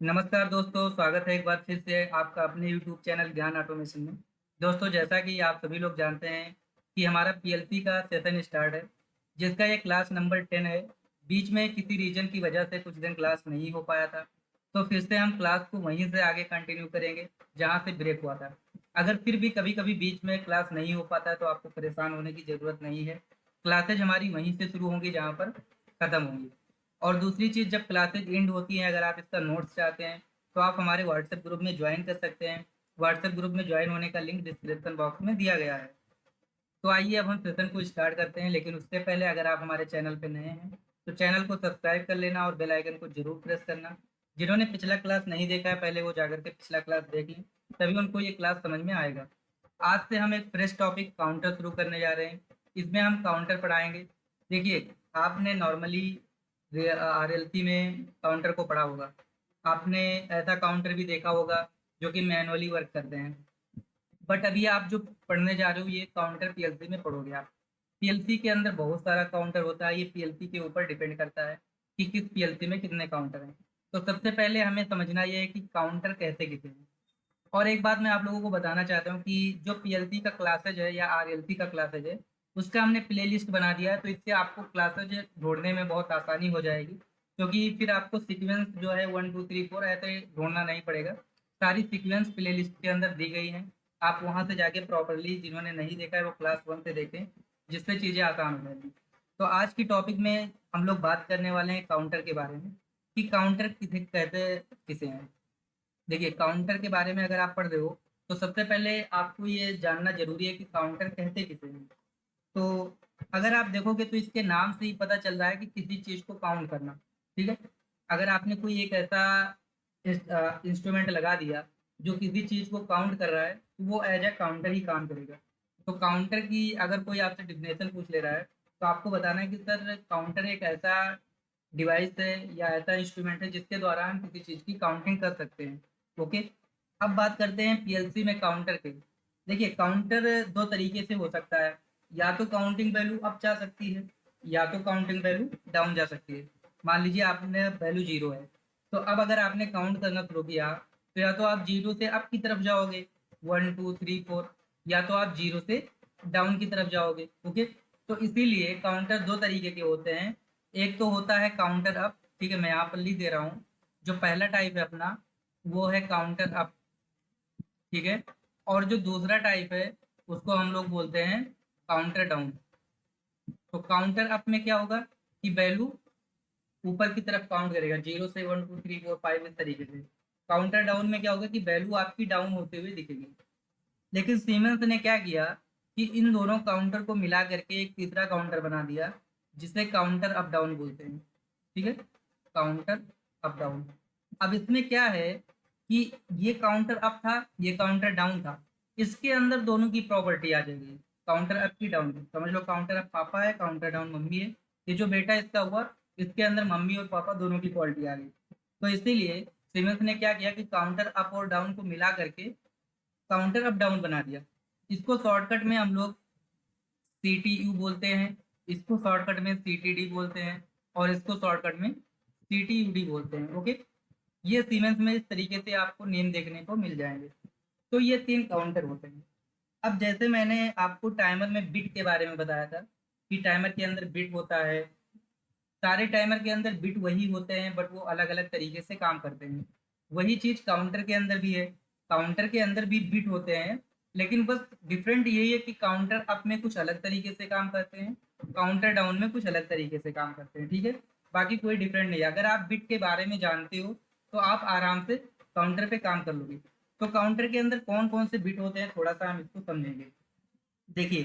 नमस्कार दोस्तों, स्वागत है एक बार फिर से आपका अपने यूट्यूब चैनल ज्ञान ऑटोमेशन में। दोस्तों, जैसा कि आप सभी लोग जानते हैं कि हमारा पीएलसी का सेशन स्टार्ट है, जिसका ये क्लास नंबर 10 है। बीच में किसी रीज़न की वजह से कुछ दिन क्लास नहीं हो पाया था, तो फिर से हम क्लास को वहीं से आगे कंटिन्यू करेंगे, जहाँ से ब्रेक हुआ था। अगर फिर भी कभी-कभी बीच में क्लास नहीं हो पाता है, तो आपको परेशान होने की ज़रूरत नहीं है। क्लासेज हमारी वहीं से शुरू होंगी, जहाँ पर खत्म होंगी। और दूसरी चीज़, जब क्लासेज एंड होती हैं, अगर आप इसका नोट्स चाहते हैं, तो आप हमारे व्हाट्सएप ग्रुप में ज्वाइन कर सकते हैं। व्हाट्सएप ग्रुप में ज्वाइन होने का लिंक डिस्क्रिप्शन बॉक्स में दिया गया है। तो आइए अब हम सेशन को स्टार्ट करते हैं, लेकिन उससे पहले अगर आप हमारे चैनल पे नए हैं, तो चैनल को सब्सक्राइब कर लेना और बेल आइकन को ज़रूर प्रेस करना। जिन्होंने पिछला क्लास नहीं देखा है, पहले वो जाकर के पिछला क्लास देख लें, तभी उनको ये क्लास समझ में आएगा। आज से हम एक फ्रेश टॉपिक काउंटर शुरू करने जा रहे हैं। इसमें हम काउंटर पढ़ाएँगे। देखिए, आपने नॉर्मली आरएलसी में काउंटर को पढ़ा होगा। आपने ऐसा काउंटर भी देखा होगा जो कि मैनुअली वर्क करते हैं। बट अभी आप जो पढ़ने जा रहे हो, ये काउंटर पीएलसी में पढ़ोगे आप। पीएलसी के अंदर बहुत सारा काउंटर होता है, ये पीएलसी के ऊपर डिपेंड करता है कि किस पीएलसी में कितने काउंटर हैं। तो सबसे पहले हमें समझना ये है कि काउंटर कहते किसे हैं। और एक बात मैं आप लोगों को बताना चाहता हूँ कि जो पीएलसी का क्लासेज है या आरएलसी का क्लासेज है, उसका हमने प्लेलिस्ट बना दिया है, तो इससे आपको क्लासेज ढूँढने में बहुत आसानी हो जाएगी, क्योंकि फिर आपको सीक्वेंस जो है 1, 2, 3, 4 ऐसे ढूँढना नहीं पड़ेगा। सारी सीक्वेंस प्लेलिस्ट के अंदर दी गई हैं। आप वहाँ से जाके प्रॉपर्ली, जिन्होंने नहीं देखा है वो क्लास 1 से देखें, जिससे चीज़ें आसान हो जाएँगी। तो आज की टॉपिक में हम लोग बात करने वाले हैं काउंटर के बारे में, कि काउंटर किसे कहते किसे हैं। देखिए, काउंटर के बारे में अगर आप पढ़ रहे हो, तो सबसे पहले आपको ये जानना ज़रूरी है कि काउंटर कहते किसे हैं। तो अगर आप देखोगे तो इसके नाम से ही पता चल रहा है कि किसी चीज़ को काउंट करना, ठीक है? अगर आपने कोई एक ऐसा इंस्ट्रूमेंट लगा दिया, जो किसी चीज़ को काउंट कर रहा है, तो वो एज़ अ काउंटर ही काम करेगा। तो काउंटर की अगर कोई आपसे डेफ़िनेशन पूछ ले रहा है, तो आपको बताना है कि सर, काउंटर एक ऐसा डिवाइस है या ऐसा इंस्ट्रूमेंट है जिसके द्वारा हम किसी चीज़ की काउंटिंग कर सकते हैं। ओके? अब बात करते हैं पीएलसी में काउंटर की। देखिए, काउंटर 2 तरीके से हो सकता है, या तो काउंटिंग वैल्यू अप जा सकती है, या तो काउंटिंग वैल्यू डाउन जा सकती है। मान लीजिए आपने वैल्यू 0 है, तो अब अगर आपने काउंट करना शुरू किया, तो या तो आप 0 से अप की तरफ जाओगे, 1, 2, 3, 4, या तो आप 0 से डाउन की तरफ जाओगे। ओके? तो इसीलिए काउंटर 2 तरीके के होते हैं। एक तो होता है काउंटर अप, ठीक है? मैं यहाँ पर लिख दे रहा हूँ। जो पहला टाइप है अपना, वो है काउंटर अप, ठीक है? और जो दूसरा टाइप है, उसको हम लोग बोलते हैं काउंटर डाउन। तो काउंटर अप में क्या होगा कि वैल्यू ऊपर की तरफ काउंट करेगा, 0 से 1, 2, 3, 4, 5 इस तरीके से। काउंटर डाउन में क्या होगा कि वैल्यू आपकी डाउन होते हुए दिखेगी। लेकिन सीमेंस ने क्या किया कि इन दोनों काउंटर को मिला करके एक तीसरा काउंटर बना दिया, जिसे काउंटर अप डाउन बोलते हैं। ठीक है? Counter up down. अब इसमें क्या है कि ये काउंटर अप था, ये काउंटर डाउन था। इसके अंदर दोनों की प्रॉपर्टी आ जाएगी, काउंटर अप की, डाउन की। समझ लो, काउंटर अप पापा है, काउंटर डाउन मम्मी है। ये जो बेटा इसका हुआ, इसके अंदर मम्मी और पापा दोनों की क्वालिटी आ गई। तो इसीलिए सीमेंस ने क्या किया कि काउंटर अप और डाउन को मिला करके काउंटर अप डाउन बना दिया। इसको शॉर्टकट में हम लोग सीटीयू बोलते हैं, इसको शॉर्टकट में सीटीडी बोलते हैं, और इसको शॉर्टकट में सीटीयूडी बोलते हैं। ओके? ये सीमेंस में इस तरीके से आपको नेम देखने को मिल जाएंगे। तो ये 3 काउंटर होते हैं। अब जैसे मैंने आपको टाइमर में बिट के बारे में बताया था कि टाइमर के अंदर बिट होता है। सारे टाइमर के अंदर बिट वही होते हैं, बट वो अलग-अलग तरीके से काम करते हैं। वही चीज़ काउंटर के अंदर भी है। काउंटर के अंदर भी बिट होते हैं, लेकिन बस डिफरेंट यही है कि काउंटर अप में कुछ अलग तरीके से काम करते हैं, काउंटर डाउन में कुछ अलग तरीके से काम करते हैं, ठीक है? बाकी कोई डिफरेंट नहीं है। अगर आप बिट के बारे में जानते हो, तो आप आराम से काउंटर पे काम कर लोगे। तो काउंटर के अंदर कौन-कौन से बिट होते हैं, थोड़ा-सा हम इसको समझेंगे। देखिए,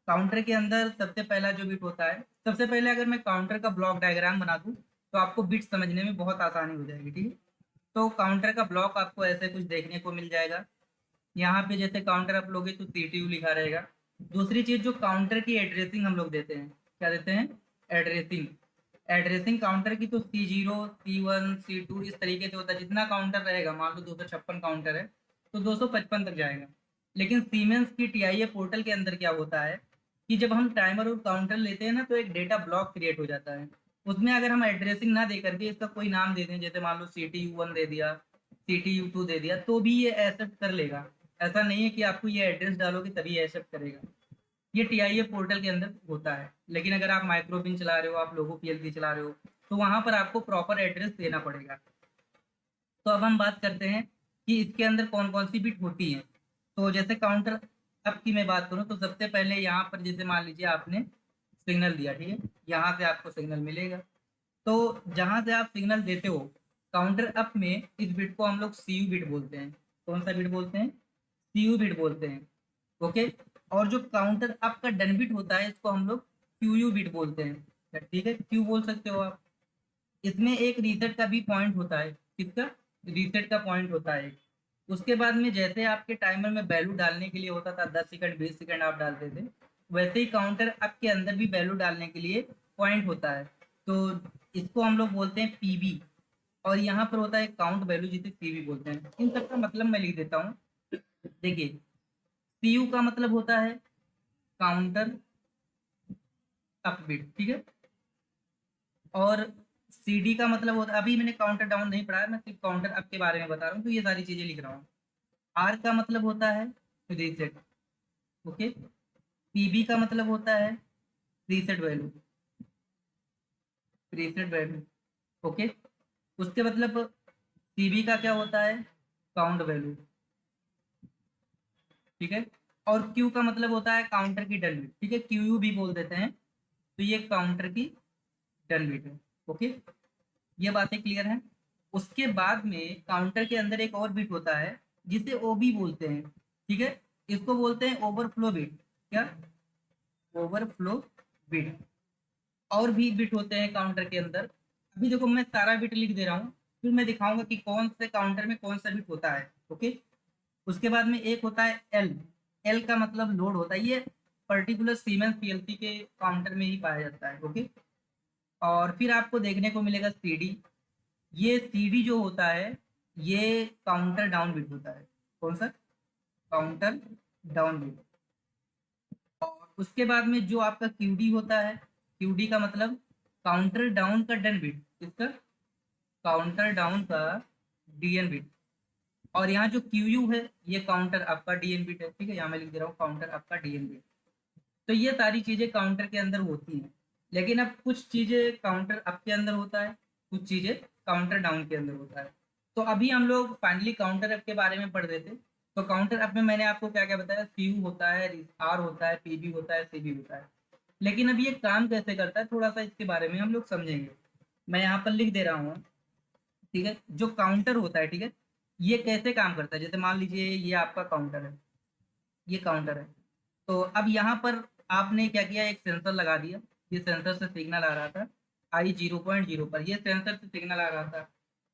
काउंटर के अंदर सबसे पहला जो बिट होता है, सबसे पहले अगर मैं काउंटर का ब्लॉक डायग्राम बना दूँ, तो आपको बिट समझने में बहुत आसानी हो जाएगी, ठीक है? तो काउंटर का ब्लॉक आपको ऐसे कुछ देखने को मिल जाएगा। यहाँ पे जैसे काउंटर आप लोगे तो सीटीयू लिखा रहेगा। दूसरी चीज़, जो काउंटर की एड्रेसिंग हम लोग देते हैं, क्या देते हैं? एड्रेसिंग। एड्रेसिंग काउंटर की तो C0, C1, C2 इस तरीके से होता है। जितना काउंटर रहेगा, मान लो 256 काउंटर है, तो 255 तक जाएगा। लेकिन सीमेंस की टीआईए पोर्टल के अंदर क्या होता है कि जब हम टाइमर और काउंटर लेते हैं ना, तो एक डेटा ब्लॉक क्रिएट हो जाता है। उसमें अगर हम एड्रेसिंग ना दे करके इसका कोई नाम दे दें, जैसे मान लो CTU1 दे दिया, CTU2 दे दिया तो भी ये एक्सेप्ट कर लेगा। ऐसा नहीं है कि आपको ये एड्रेस डालोगे तभी एक्सेप्ट करेगा। ये TIA पोर्टल के अंदर होता है। लेकिन अगर आप माइक्रोबिन चला रहे हो, आप लोगो PLC चला रहे हो, तो वहाँ पर आपको प्रॉपर एड्रेस देना पड़ेगा। तो अब हम बात करते हैं कि इसके अंदर कौन कौन सी बिट होती हैं। तो जैसे काउंटर अप की मैं बात करूँ तो सबसे पहले यहाँ पर जैसे मान लीजिए आपने सिग्नल दिया, ठीक है, यहाँ से आपको सिग्नल मिलेगा। तो जहाँ से आप सिग्नल देते हो काउंटर अप में, इस बिट को हम लोग CU बिट बोलते हैं। कौन सा बिट बोलते हैं? CU बिट बोलते हैं। ओके। और जो काउंटर अप का डन बिट होता है इसको हम लोग QU बिट बोलते हैं। ठीक है, क्यू बोल सकते हो आप। इसमें एक रीसेट का भी पॉइंट होता है। किसका? रीसेट का पॉइंट होता है। उसके बाद में जैसे आपके टाइमर में वैल्यू डालने के लिए होता था 10 सेकंड 20 सेकंड आप डालते थे, वैसे ही काउंटर अप के अंदर भी वैल्यू डालने के लिए पॉइंट होता है। तो इसको हम लोग बोलते हैं PB। और यहाँ पर होता है काउंट वैल्यू जिसे CB बोलते हैं। इन सब का मतलब मैं लिख देता हूँ। देखिए, CU का मतलब होता है काउंटर अप बिट, ठीक है। और CD का मतलब होता है, अभी मैंने काउंटर डाउन नहीं पढ़ा है, मैं सिर्फ काउंटर अप के बारे में बता रहा हूँ, तो ये सारी चीजें लिख रहा हूँ। R का मतलब होता है रीसेट। ओके। PB का मतलब होता है reset value, reset value. Okay. उसके मतलब CB का क्या होता है? काउंट वैल्यू, ठीक है। और Q का मतलब होता है काउंटर की डन बिट, ठीक है, QU भी बोल देते हैं। तो ये काउंटर की डन बिट है। ओके, ये बातें क्लियर हैं। उसके बाद में काउंटर के अंदर एक और बिट होता है जिसे OB बोलते हैं, ठीक है। इसको बोलते हैं ओवरफ्लो बिट। क्या? Overflow bit. और भी बिट होते हैं काउंटर के अंदर। अभी देखो मैं सारा बिट लिख दे रहा हूँ, फिर मैं दिखाऊंगा कि कौन से काउंटर में कौन सा बिट होता है। ओके। उसके बाद में एक होता है एल। एल का मतलब लोड होता है। ये पर्टिकुलर सीमेंस PLC के काउंटर में ही पाया जाता है। ओके। और फिर आपको देखने को मिलेगा CD। ये CD जो होता है ये काउंटर डाउन बिट होता है। कौन सा? Counter down bit. और उसके बाद में जो आपका QD होता है, QD का मतलब काउंटर डाउन का डन बिट। किसका? काउंटर डाउन का DN बिट। और यहाँ जो QU है ये काउंटर आपका DN बिट है, ठीक है, यहाँ मैं लिख दे रहा हूँ काउंटर आपका DN बिट। तो ये सारी चीजें काउंटर के अंदर होती हैं। लेकिन अब कुछ चीजें काउंटर अप के अंदर होता है, कुछ चीजें काउंटर डाउन के अंदर होता है। तो अभी हम लोग फाइनली काउंटर अप के बारे में पढ़ रहे थे। तो काउंटर अप में मैंने आपको क्या क्या बताया? CU होता है, R होता है, PB होता है, CB होता है। लेकिन अब ये काम कैसे करता है थोड़ा सा इसके बारे में हम लोग समझेंगे। मैं यहाँ पर लिख दे रहा हूँ, ठीक है। जो काउंटर होता है, ठीक है, ये कैसे काम करता है? जैसे मान लीजिए ये आपका काउंटर है, ये काउंटर है। तो अब यहाँ पर आपने क्या किया? एक सेंसर लगा दिया। ये सेंसर से सिग्नल आ रहा था I 0.0 पर, ये सेंसर से सिग्नल आ रहा था।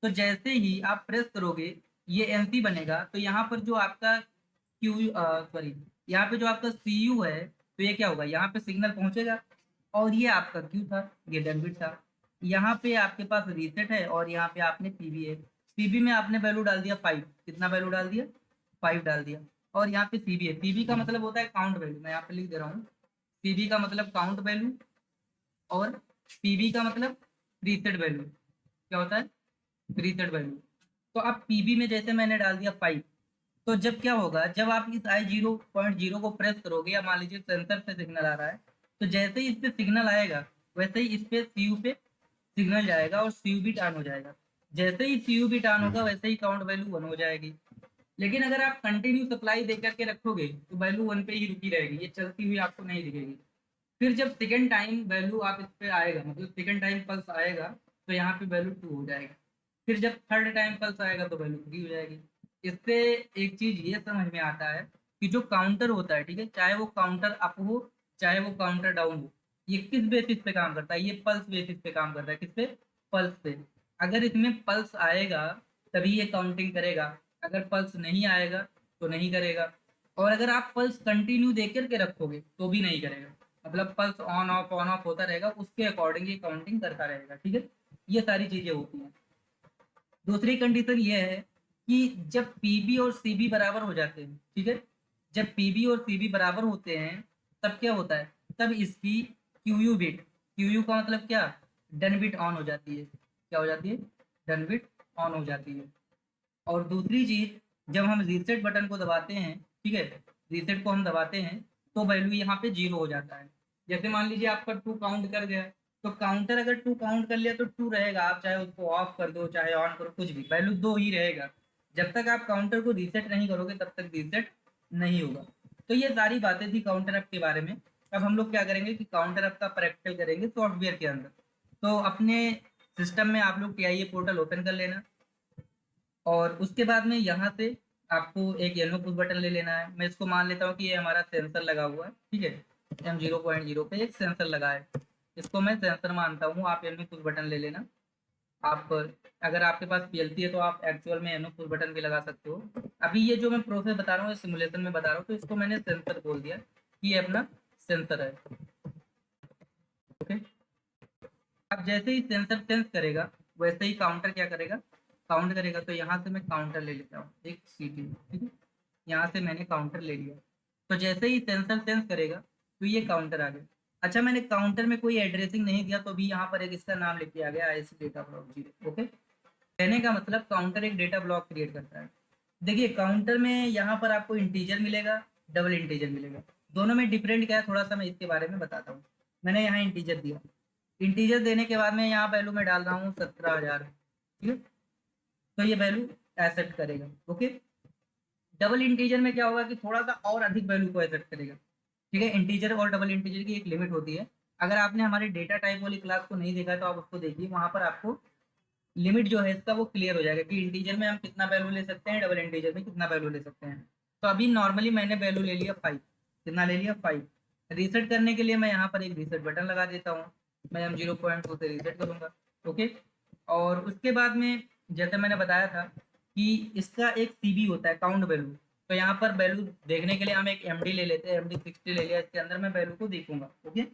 तो जैसे ही आप प्रेस करोगे ये NC बनेगा। तो यहाँ पर जो आपका क्यू सॉरी यहाँ पे जो आपका CU है, तो ये क्या होगा? यहाँ पे सिग्नल पहुंचेगा। और ये आपका Q था, ये डन बिट था। यहाँ पे आपके पास रीसेट है और यहाँ पे आपने PB है। PB में आपने वैल्यू डाल दिया 5। कितना वैल्यू डाल दिया? 5 डाल दिया। और यहाँ पे CB है। CB का मतलब होता है काउंट वैल्यू। मैं यहाँ पे लिख दे रहा हूँ, CB का मतलब काउंट वैल्यू। और PB का मतलब रीसेट वैल्यू। क्या होता है? Reset value. तो अब PB में जैसे मैंने डाल दिया 5, तो जब क्या होगा? जब आप इस I 0.0 को प्रेस करोगे, या मान लीजिए सेंसर से सिग्नल आ रहा है, तो जैसे ही इस पे सिग्नल आएगा वैसे ही इस पे CU पे सिग्नल जाएगा और CU बिट ऑन हो जाएगा। जैसे ही CU बिट ऑन होगा वैसे ही काउंट वैल्यू 1 हो जाएगी। लेकिन अगर आप कंटिन्यू सप्लाई दे करके रखोगे तो वैल्यू 1 पे ही रुकी रहेगी, ये चलती हुई आपको नहीं दिखेगी। फिर जब सेकेंड टाइम वैल्यू आप इस पे आएगा, मतलब सेकेंड टाइम पल्स आएगा, तो यहाँ पे वैल्यू 2 हो जाएगा। फिर जब थर्ड टाइम पल्स आएगा तो वैल्यू 3 हो जाएगी। इससे एक चीज ये समझ में आता है कि जो काउंटर होता है, ठीक है, चाहे वो काउंटर अप हो चाहे वो काउंटर डाउन हो, ये किस बेसिस पे काम करता है? ये पल्स बेसिस पे काम करता है। किस पे? पल्स पे। अगर इसमें पल्स आएगा तभी ये काउंटिंग करेगा, अगर पल्स नहीं आएगा तो नहीं करेगा। और अगर आप पल्स कंटिन्यू दे करके रखोगे तो भी नहीं करेगा। मतलब पल्स ऑन ऑफ होता रहेगा, उसके अकॉर्डिंग ये काउंटिंग करता रहेगा, ठीक है। ये सारी चीजें होती हैं। दूसरी कंडीशन ये है कि जब PB और CB बराबर हो जाते हैं, ठीक है, जब PB और CB बराबर होते हैं तब क्या होता है? तब इसकी QU बिट, QU का मतलब क्या? डन बिट ऑन हो जाती है। क्या हो जाती है? डन बिट ऑन हो जाती है। और दूसरी चीज़, जब हम रीसेट बटन को दबाते हैं, ठीक है, रीसेट को हम दबाते हैं तो वैल्यू यहाँ पे 0 हो जाता है। जैसे मान लीजिए आपका 2 काउंट कर गया, तो काउंटर अगर 2 काउंट कर लिया तो 2 रहेगा, आप चाहे उसको ऑफ कर दो चाहे ऑन करो, कुछ भी वैल्यू 2 ही रहेगा। जब तक आप काउंटर को रीसेट नहीं करोगे तब तक रीसेट नहीं होगा। तो ये सारी बातें थी काउंटर अप के बारे में। अब हम लोग क्या करेंगे कि काउंटर अप का प्रैक्टिकल करेंगे सॉफ्टवेयर के अंदर। तो अपने सिस्टम में आप लोग टीआईए पोर्टल ओपन कर लेना, और उसके बाद में यहाँ से आपको एक येलो पुश बटन ले लेना है। मैं इसको मान लेता हूँ कि ये हमारा सेंसर लगा हुआ है, ठीक है, M0.0 पे एक सेंसर लगा है, इसको मैं सेंसर मानता हूँ। आप येलो पुश बटन ले लेना। आप अगर आपके पास पीएलसी है तो आप एक्चुअल में येलो पुश बटन भी लगा सकते हो। अभी ये जो मैं प्रोसेस बता रहा हूँ सिमुलेशन में बता रहा हूँ, तो इसको मैंने सेंसर बोल दिया कि ये अपना सेंसर है। ओके, अब जैसे ही सेंसर सेंस करेगा वैसे ही काउंटर क्या करेगा, काउंट करेगा। तो यहाँ से मैं काउंटर ले लेता हूँ एक सीटी, ठीक है, यहाँ से मैंने काउंटर ले लिया। तो जैसे ही सेंसर सेंस करेगा तो ये काउंटर आ गया। अच्छा, मैंने काउंटर में कोई एड्रेसिंग नहीं दिया तो भी यहाँ पर एक इसका नाम लिख के आ गया IC डेटा ब्लॉक 0। ओके, कहने का मतलब काउंटर एक डेटा ब्लॉक क्रिएट करता है। देखिए काउंटर में यहाँ पर आपको इंटीजर मिलेगा, डबल इंटीजर मिलेगा। दोनों में डिफरेंट क्या है थोड़ा सा मैं इसके बारे में बताता हूँ। मैंने यहाँ इंटीजर दिया, इंटीजर देने के बाद में यहाँ वैल्यू में डाल रहा हूँ 17,000, ठीक है, तो ये वैल्यू एक्सेप्ट करेगा। ओके, डबल इंटीजर में क्या होगा कि थोड़ा सा और अधिक वैल्यू को एक्सेप्ट करेगा, ठीक है। इंटीजर और डबल इंटीजर की एक लिमिट होती है। अगर आपने हमारे डेटा टाइप वाली क्लास को नहीं देखा तो आप उसको देखिए, वहां पर आपको लिमिट जो है इसका वो क्लियर हो जाएगा कि इंटीजर में हम कितना वैल्यू ले सकते हैं, डबल इंटीजर में कितना वैल्यू ले सकते हैं। तो अभी नॉर्मली मैंने वैल्यू ले लिया 5, कितना ले लिया 5। रीसेट करने के लिए मैं यहाँ पर एक रीसेट बटन लगा देता हूँ, मैं M0.2 से रीसेट करूँगा। ओके, और उसके बाद में जैसे मैंने बताया था कि इसका एक CB होता है, काउंट वैल्यू। तो यहाँ पर वैल्यू देखने के लिए हम एक MD ले लेते हैं, MD60 ले लिया, इसके अंदर मैं वैल्यू को देखूंगा। ओके,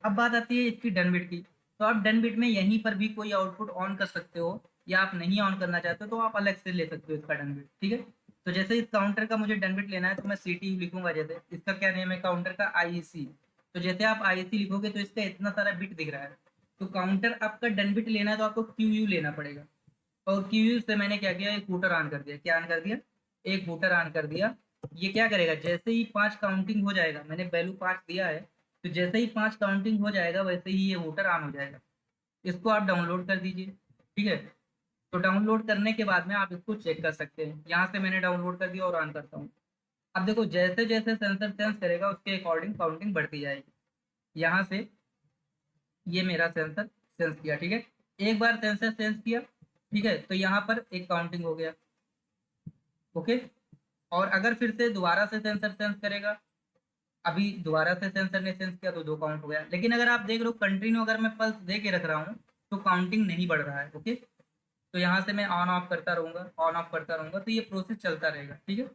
अब बात आती है इसकी डन बिट की। तो आप डन बिट में यहीं पर भी कोई आउटपुट ऑन कर सकते हो, या आप नहीं ऑन करना चाहते हो तो आप अलग से ले सकते हो इसका डन बिट, ठीक है। तो जैसे इस काउंटर का मुझे डन बिट लेना है तो मैं CTU लिखूंगा। जैसे इसका क्या नेम है काउंटर का, IEC। तो जैसे आप IEC लिखोगे तो इसका इतना सारा बिट दिख रहा है। तो काउंटर आपका डन बिट लेना है तो आपको QU लेना पड़ेगा। और QU से मैंने क्या किया, एक फूटर ऑन कर दिया। क्या ऑन कर दिया, एक फूटर ऑन कर दिया। ये क्या करेगा, जैसे ही 5 काउंटिंग हो जाएगा, मैंने वैल्यू 5 दिया है, तो जैसे ही 5 काउंटिंग हो जाएगा वैसे ही ये वोटर ऑन हो जाएगा। इसको आप डाउनलोड कर दीजिए, ठीक है। तो डाउनलोड करने के बाद में आप इसको चेक कर सकते हैं। यहाँ से मैंने डाउनलोड कर दिया और ऑन करता हूँ। अब देखो जैसे जैसे सेंसर सेंस करेगा उसके अकॉर्डिंग काउंटिंग बढ़ती जाएगी। यहाँ से ये मेरा सेंसर सेंस किया, ठीक है, एक बार सेंसर सेंस किया, ठीक है, तो यहाँ पर एक काउंटिंग हो गया। ओके, और अगर फिर से दोबारा से सेंसर सेंस करेगा, अभी दोबारा से सेंसर ने सेंस किया तो 2 काउंट हो गया। लेकिन अगर आप देख रहे हो कंटिन्यू अगर मैं पल्स दे के रख रहा हूँ तो काउंटिंग नहीं बढ़ रहा है। ओके, तो यहाँ से मैं ऑन ऑफ करता रहूँगा, ऑन ऑफ करता रहूँगा, तो ये प्रोसेस चलता रहेगा, ठीक है।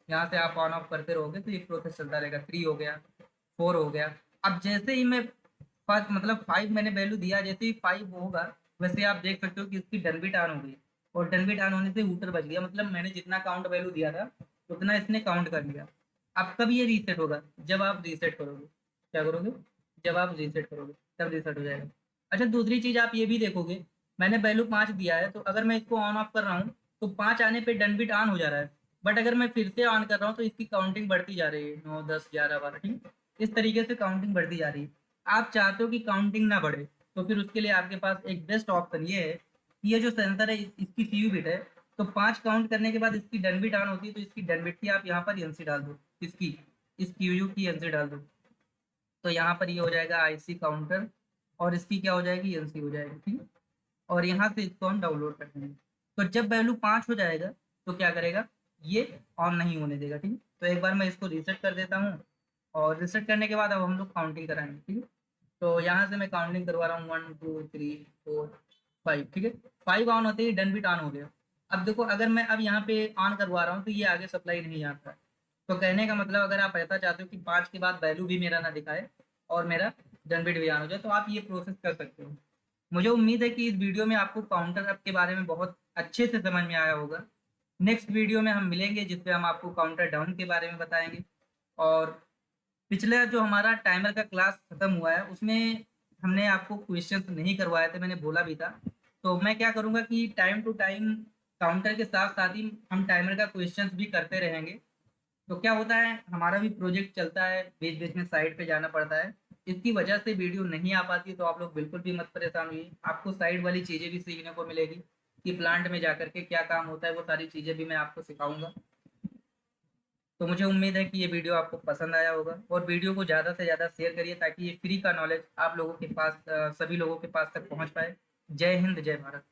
यहाँ से आप ऑन ऑफ करते रहोगे तो ये प्रोसेस चलता रहेगा। 3 हो गया, 4 हो गया। अब जैसे ही मैं फर्स्ट मतलब 5 मैंने वैल्यू दिया, जैसे ही 5 होगा वैसे आप देख सकते हो कि इसकी डन बिट ऑन हो गई, और डन बिट ऑन होने से हूटर बच गया। मतलब मैंने जितना काउंट वैल्यू दिया था उतना इसने काउंट कर लिया। अब कब ये रीसेट होगा, जब आप रीसेट करोगे। क्या करोगे, जब आप रीसेट करोगे तब रीसेट हो जाएगा। अच्छा, दूसरी चीज आप ये भी देखोगे, मैंने वैल्यू 5 दिया है, तो अगर मैं इसको ऑन ऑफ कर रहा हूँ तो 5 आने पे डन बिट ऑन हो जा रहा है। बट अगर मैं फिर से ऑन कर रहा हूँ तो इसकी काउंटिंग बढ़ती जा रही है, 9 10 11 12, ठीक है। इस तरीके से काउंटिंग बढ़ती जा रही है। आप चाहते हो कि काउंटिंग ना बढ़े, तो फिर उसके लिए आपके पास एक बेस्ट ऑप्शन ये है कि ये जो सेंसर है इसकी CU बिट है। तो 5 काउंट करने के बाद इसकी डन बिट ऑन होती है, तो इसकी डन बिट की आप यहाँ पर NC डाल दो, इसकी इस QU की NC डाल दो। तो यहाँ पर ये हो जाएगा IC काउंटर, और इसकी क्या हो जाएगी, NC हो जाएगी, ठीक है। और यहाँ से इसको हम डाउनलोड कर देंगे। तो जब वैल्यू 5 हो जाएगा तो क्या करेगा, ये ऑन नहीं होने देगा, ठीक है। तो एक बार मैं इसको रीसेट कर देता हूँ, और रीसेट करने के बाद अब हम लोग काउंटिंग कराएंगे, ठीक है। तो यहाँ से मैं काउंटिंग करवा रहा हूँ 1 2 3 4 5, ठीक है। 5 ऑन होते ही डन बिट ऑन हो गया। अब देखो अगर मैं अब यहाँ पे ऑन करवा रहा हूँ तो ये आगे सप्लाई नहीं आता। तो कहने का मतलब अगर आप ऐसा चाहते हो कि 5 के बाद वैल्यू भी मेरा ना दिखाए और मेरा डन बिट भी ऑन हो जाए, तो आप ये प्रोसेस कर सकते हो। मुझे उम्मीद है कि इस वीडियो में आपको काउंटर अप के बारे में बहुत अच्छे से समझ में आया होगा। नेक्स्ट वीडियो में हम मिलेंगे जिसपे हम आपको काउंटर डाउन के बारे में बताएंगे। और पिछला जो हमारा टाइमर का क्लास खत्म हुआ है उसमें हमने आपको क्वेश्चंस नहीं करवाए थे, मैंने बोला भी था। तो मैं क्या करूँगा कि टाइम टू टाइम काउंटर के साथ-साथ ही हम टाइमर का क्वेश्चंस भी करते रहेंगे। तो क्या होता है, हमारा भी प्रोजेक्ट चलता है, बीच-बीच में साइट पे जाना पड़ता है। इसकी वजह से वीडियो नहीं आ पाती, तो आप लोग बिल्कुल भी मत परेशान होइए। आपको साइड वाली चीज़ें भी सीखने को मिलेगी कि प्लांट में जाकर के क्या काम होता है, वो सारी चीज़ें भी मैं आपको सिखाऊँगा। तो मुझे उम्मीद है कि ये वीडियो आपको पसंद आया होगा और वीडियो को ज़्यादा से ज़्यादा शेयर करिए ताकि ये फ्री का नॉलेज आप लोगों के पास सभी लोगों के पास तक पहुँच पाए। जय हिंद, जय भारत।